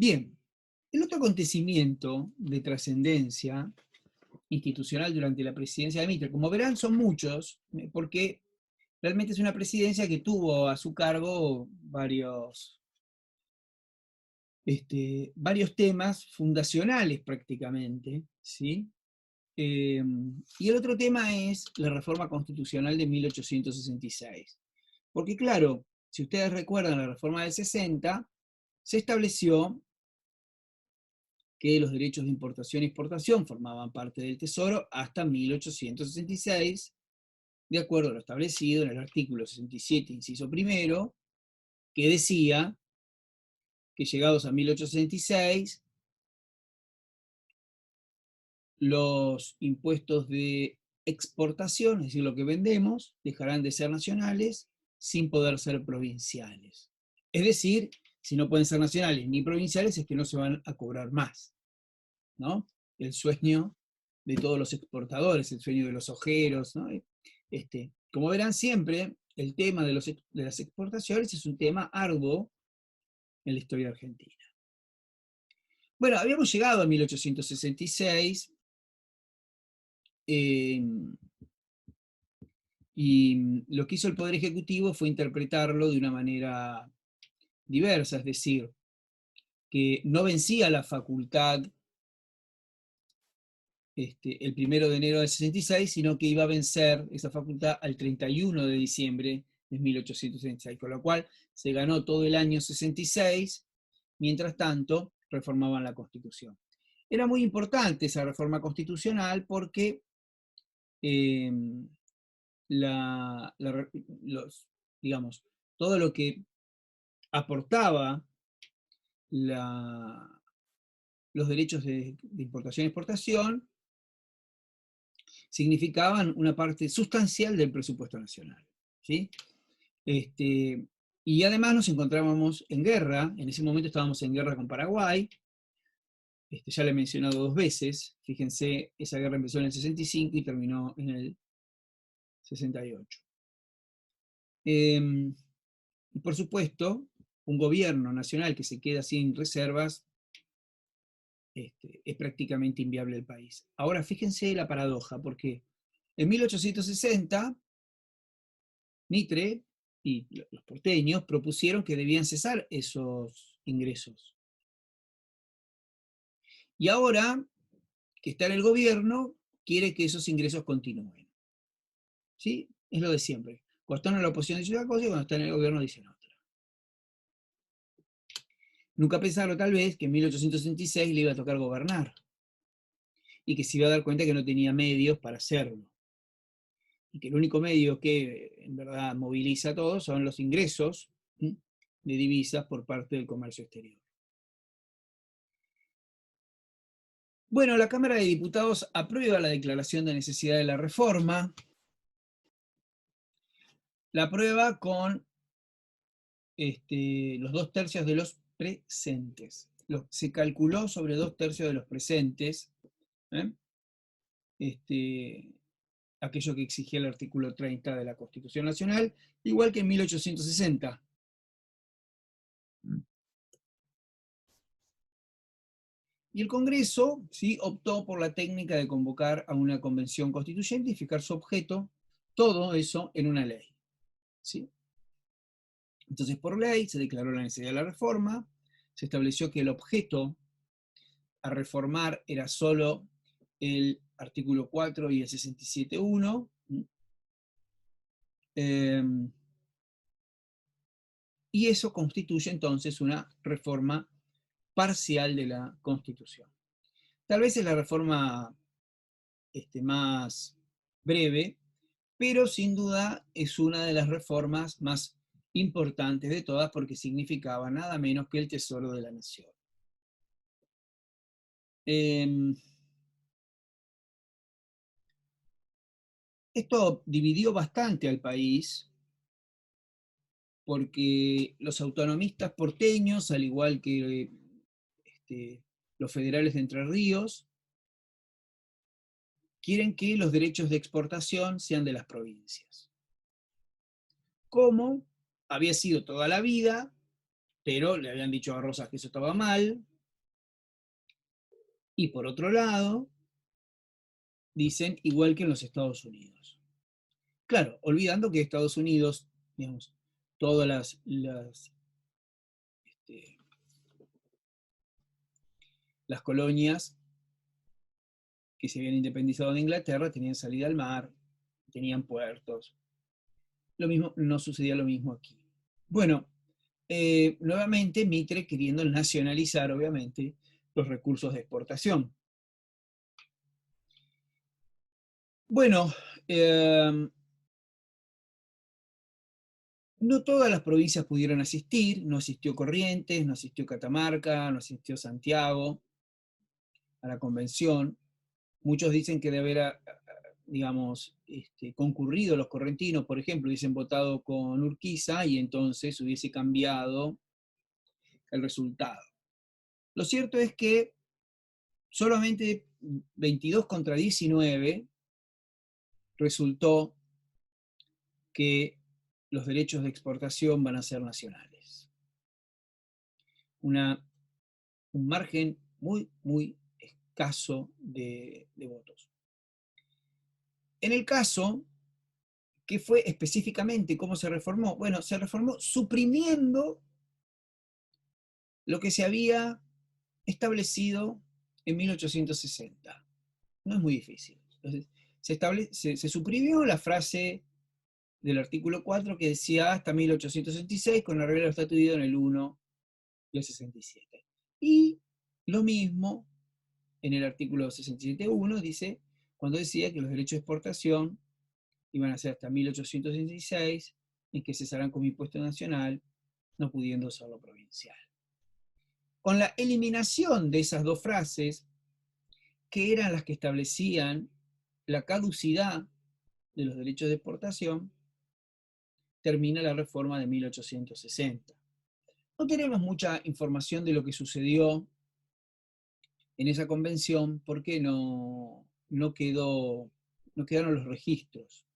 Bien, el otro acontecimiento de trascendencia institucional durante la presidencia de Mitre, como verán, son muchos, porque realmente es una presidencia que tuvo a su cargo varios temas fundacionales prácticamente, ¿sí? Y el otro tema es la reforma constitucional de 1866. Porque claro, si ustedes recuerdan la reforma del 60, se estableció que los derechos de importación y exportación formaban parte del Tesoro hasta 1866, de acuerdo a lo establecido en el artículo 67, inciso primero, que decía que llegados a 1866, los impuestos de exportación, es decir, lo que vendemos, dejarán de ser nacionales sin poder ser provinciales. Es decir, si no pueden ser nacionales ni provinciales, es que no se van a cobrar más, ¿no? El sueño de todos los exportadores, el sueño de los ojeros, ¿no? Como verán siempre, el tema de las exportaciones es un tema arduo en la historia argentina. Bueno, habíamos llegado a 1866, y lo que hizo el Poder Ejecutivo fue interpretarlo de una manera diversa, es decir, que no vencía la facultad el 1 de enero del 66, sino que iba a vencer esa facultad al 31 de diciembre de 1866, con lo cual se ganó todo el año 66, mientras tanto reformaban la Constitución. Era muy importante esa reforma constitucional porque eh, digamos, todo lo que aportaba los derechos de importación y exportación significaban una parte sustancial del presupuesto nacional, ¿sí? Y además nos encontrábamos en guerra, en ese momento estábamos en guerra con Paraguay, ya le he mencionado 2 veces, fíjense, esa guerra empezó en el 65 y terminó en el 68. Y por supuesto, un gobierno nacional que se queda sin reservas es prácticamente inviable el país. Ahora fíjense la paradoja, porque en 1860 Mitre y los porteños propusieron que debían cesar esos ingresos. Y ahora que está en el gobierno, quiere que esos ingresos continúen. ¿Sí? Es lo de siempre. Cuando están en la oposición dice una cosa y cuando están en el gobierno dicen otra. Nunca pensaron tal vez que en 1866 le iba a tocar gobernar y que se iba a dar cuenta que no tenía medios para hacerlo. Y que el único medio que en verdad moviliza a todos son los ingresos de divisas por parte del comercio exterior. Bueno, la Cámara de Diputados aprueba la declaración de necesidad de la reforma. La aprueba con los 2/3 de los presentes. Se calculó sobre 2/3 de los presentes, ¿eh? Aquello que exigía el artículo 30 de la Constitución Nacional, igual que en 1860. Y el Congreso, ¿sí?, optó por la técnica de convocar a una convención constituyente y fijar su objeto, todo eso en una ley, ¿sí? Entonces, por ley, se declaró la necesidad de la reforma, se estableció que el objeto a reformar era solo el artículo 4 y el 67.1, y eso constituye entonces una reforma parcial de la Constitución. Tal vez es la reforma más breve, pero sin duda es una de las reformas más importantes de todas porque significaba nada menos que el tesoro de la nación. Esto dividió bastante al país porque los autonomistas porteños, al igual que los federales de Entre Ríos, quieren que los derechos de exportación sean de las provincias. Como había sido toda la vida, pero le habían dicho a Rosas que eso estaba mal, Y por otro lado, dicen igual que en los Estados Unidos. Claro, olvidando que Estados Unidos, digamos, todas este, las colonias que se habían independizado de Inglaterra tenían salida al mar, tenían puertos. Lo mismo, no sucedía lo mismo aquí. Bueno, nuevamente Mitre queriendo nacionalizar, obviamente, los recursos de exportación. Bueno, no todas las provincias pudieron asistir, no asistió Corrientes, no asistió Catamarca, no asistió Santiago a la convención. Muchos dicen que de haber, digamos, concurrido los correntinos, por ejemplo, hubiesen votado con Urquiza y entonces hubiese cambiado el resultado. Lo cierto es que solamente 22 contra 19 resultó que los derechos de exportación van a ser nacionales. Un margen muy, muy escaso de votos. En el caso, ¿qué fue específicamente? ¿Cómo se reformó? Bueno, se reformó suprimiendo lo que se había establecido en 1860. No es muy difícil. Entonces, se suprimió la frase del artículo 4 que decía hasta 1866 con arreglo estatuido en el 1 y el 67. Y lo mismo en el artículo 67.1 dice, cuando decía que los derechos de exportación iban a ser hasta 1866, en que cesarán como impuesto nacional, no pudiendo serlo provincial. Con la eliminación de esas dos frases, que eran las que establecían la caducidad de los derechos de exportación, termina la reforma de 1860. No tenemos mucha información de lo que sucedió en esa convención porque no quedaron los registros.